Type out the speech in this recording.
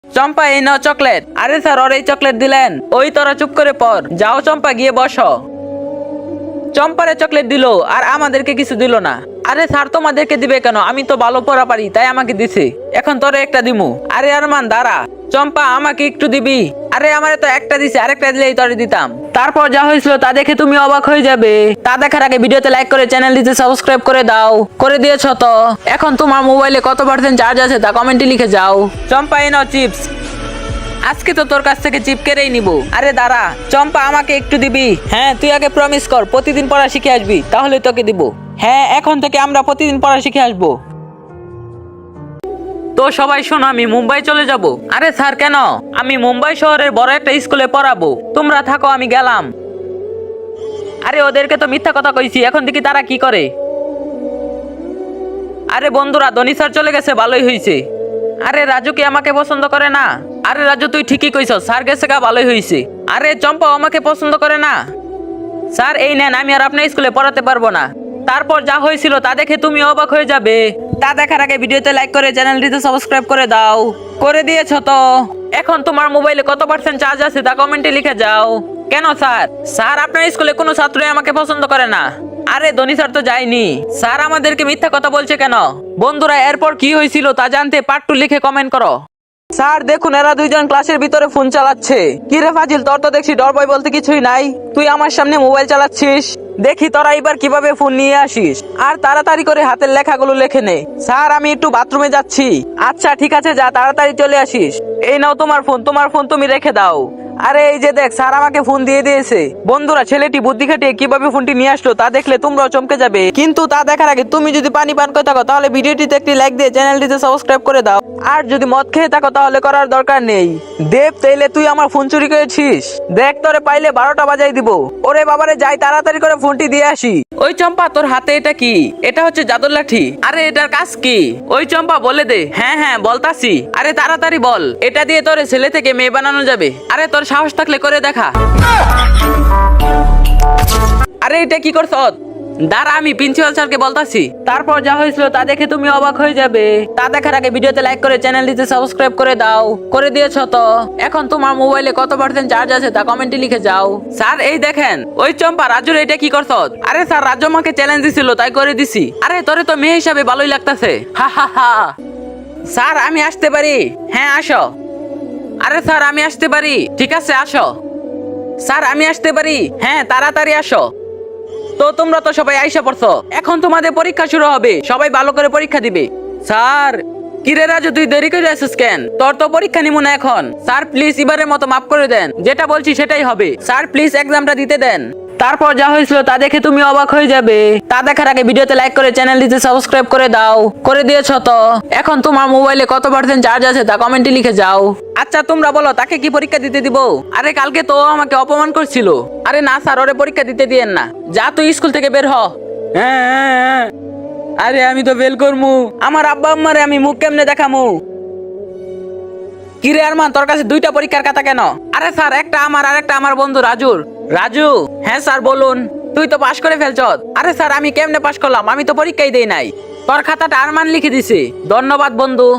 চম্পা এই নাও চকলেট। আরে স্যার ওর এই চকলেট দিলেন? ওই তোরা চুপ করে পড়। যাও চম্পা গিয়ে বসো। চম্পারে চকলেট দিল আর আমাদেরকে কিছু দিল না। আরে স্যার তোমাদেরকে দিবে কেন? আমি তো ভালো পড়া পারি তাই আমাকে দিছে। এখন তোরে একটা দিমু। আরে আরমান দাঁড়া। চম্পা আমাকে একটু দিবি? আরে আমারে তো একটা দিছে, আরেকটা দিলেই তোরে দিতাম। তারপর যা হয়েছিল তা দেখে তুমি অবাক হয়ে যাবে। তা দেখার আগে ভিডিওতে লাইক করে চ্যানেলটিতে সাবস্ক্রাইব করে দাও। করে দিয়েছ তো? এখন তোমার মোবাইলে কত পার্সেন্ট চার্জ আছে তা কমেন্টে লিখে যাও। চম্পা এই নাও চিপস। আজকে তো তোর কাছ থেকে চিপ কেড়েই নিব। আরে দাঁড়া চম্পা আমাকে একটু দিবি? হ্যাঁ তুই আগে প্রমিস কর প্রতিদিন পড়া শিখে আসবি, তাহলে তোকে দিব। হ্যাঁ এখন থেকে আমরা প্রতিদিন পড়া শিখে আসবো। তো সবাই শোনো, আমি মুম্বাই চলে যাব। আরে স্যার কেন? আমি মুম্বাই শহরের বড় একটা স্কুলে পড়াবো, তোমরা থাকো আমি গেলাম। আরে ওদেরকে তো মিথ্যা কথা কইছি, এখন দেখি তারা কি করে। আরে বন্ধুরা ধনী স্যার চলে গেছে, ভালোই হয়েছে। আরে রাজু কি আমাকে পছন্দ করে না? আরে রাজু তুই ঠিকই কইছ, স্যার গেছে গা, ভালোই হয়েছে। আরে চম্পা আমাকে পছন্দ করে না। স্যার এই নেন, আমি আর আপনার স্কুলে পড়াতে পারবো না। তারপর যা হয়েছিল তা দেখে তুমি অবাক হয়ে যাবে। তা দেখার আগে ভিডিওতে লাইক করে চ্যানেলটিতে সাবস্ক্রাইব করে দাও। করে দিয়েছো তো? এখন তোমার মোবাইলে কত পার্সেন্ট চার্জ আছে তা কমেন্টে লিখে যাও। কেন স্যার? স্যার আপনার স্কুলে কোনো ছাত্রই আমাকে পছন্দ করে না। আরে ধনী স্যার তো যায়নি। স্যার আমাদেরকে মিথ্যা কথা বলছে কেন? বন্ধুরা এরপর কি হয়েছিল তা জানতে পার্ট 2 লিখে কমেন্ট করো। স্যার দেখুন এরা দুইজন ক্লাসের ভিতরে ফোন চালাচ্ছে। কি রে ফাজিল, তোর তো দেখছি ডর ভয় বলতে কিছুই নাই। তুই আমার সামনে মোবাইল চালাচ্ছিস। দেখি তোরা এবার কিভাবে ফোন নিয়ে আসিস। আর তাড়াতাড়ি করে হাতের লেখাগুলো লেখে নে। স্যার আমি একটু বাথরুমে যাচ্ছি। আচ্ছা ঠিক আছে যা, তাড়াতাড়ি চলে আসিস। এই নাও তোমার ফোন, তোমার ফোন তুমি রেখে দাও। আরে এই যে দেখ স্যার আমাকে ফোন দিয়ে দিয়েছে। বন্ধুরা ছেলেটি বুদ্ধি খাটিয়ে কিভাবে ফোনটি নিয়ে আসলো তা দেখলে তোমরাও চমকে যাবে। কিন্তু তা দেখার আগে তুমি যদি পানি পান করে থাকো তাহলে ভিডিওটিতে একটি লাইক দিয়ে চ্যানেলটিতে সাবস্ক্রাইব করে দাও। আর যদি মদ খেয়ে থাকো তাহলে করার দরকার নেই। দেব তাইলে তুই আমার ফোন চুরি করেছিস? দেখ তোরে পাইলে 12টা বাজাই দিব। ওরে বাবারে যাই তাড়াতাড়ি করে ফোনটি দিয়ে আসি। ওই চম্পা তোর হাতে এটা কি? এটা হচ্ছে জাদুর লাঠি। আরে এটার কাজ কি? ওই চম্পা বলে দে। হ্যাঁ হ্যাঁ বলতাছি। আরে তাড়াতাড়ি বল, এটা দিয়ে তোরে ছেলে থেকে মেয়ে বানানো যাবে। আরে তোর সাহস থাকলে করে দেখা। আরে এটা কি করছ? দাঁড়া আমি প্রিন্সিপাল স্যারকে বলতাছি। তারপর যা হয়েছিল তা দেখে তুমি অবাক হয়ে যাবে। তা দেখার আগে ভিডিওতে লাইক করে চ্যানেলটিতে সাবস্ক্রাইব করে দাও। করে দিয়েছো তো? এখন তোমার মোবাইলে কত পার্সেন্ট চার্জ আছে তা কমেন্টে লিখে যাও। স্যার এই দেখেন ওই চম্পা রাজুর এটা কি করছ? আরে স্যার রাজু আমাকে চ্যালেঞ্জ দিছিল তাই করে দিছি। আরে তোরে তো মেয়ে হিসাবে ভালোই লাগতাছে। হা হা হা। স্যার আমি আসতে পারি? হ্যাঁ আসো। আরে স্যার আমি আসতে পারি? ঠিক আছে আসো। স্যার আমি আসতে পারি? হ্যাঁ তাড়াতাড়ি আসো। তো তোমরা তো সবাই আইসা পড়ছো, এখন তোমাদের পরীক্ষা শুরু হবে, সবাই ভালো করে পরীক্ষা দিবে। স্যার কিরে রাজু তুই দেরি করে আসিস কেন? তোর তো পরীক্ষা নিব না এখন। স্যার প্লিজ এবারের মতো মাফ করে দেন, যেটা বলছি সেটাই হবে। স্যার প্লিজ এক্সামটা দিতে দেন। তারপর যা হয়েছিল তা দেখে তুমি অবাক হয়ে যাবে। তা দেখার আগে ভিডিওতে লাইক করে চ্যানেলটিতে সাবস্ক্রাইব করে দাও। করে দিয়েছো তো? এখন তোমার মোবাইলে কত পার্সেন্ট চার্জ আছে তা কমেন্টে লিখে যাও। আচ্ছা তোমরা বলো তাকে কি পরীক্ষা দিতে দিব? আরে কালকে তো ও আমাকে অপমান করছিল। আরে না স্যার ওরে পরীক্ষা দিতে দিয়েন না। যা তুই স্কুল থেকে বের হ। হ্যাঁ হ্যাঁ হ্যাঁ। আরে আমি তো ফেল করমু, আমার আব্বা আম্মারে আমি মুখ কেমনে দেখামু? কিরে আরমান তোর কাছে দুইটা পরীক্ষার খাতা কেন? আরে স্যার একটা আমার আর একটা আমার বন্ধু রাজুর। রাজু হ্যাঁ স্যার বলুন। তুই তো পাশ করে ফেলছ। আরে স্যার আমি কেমনে পাশ করলাম? আমি তো পরীক্ষাই দেই নাই। তোর খাতাটা আরমান লিখে দিছে। ধন্যবাদ বন্ধু।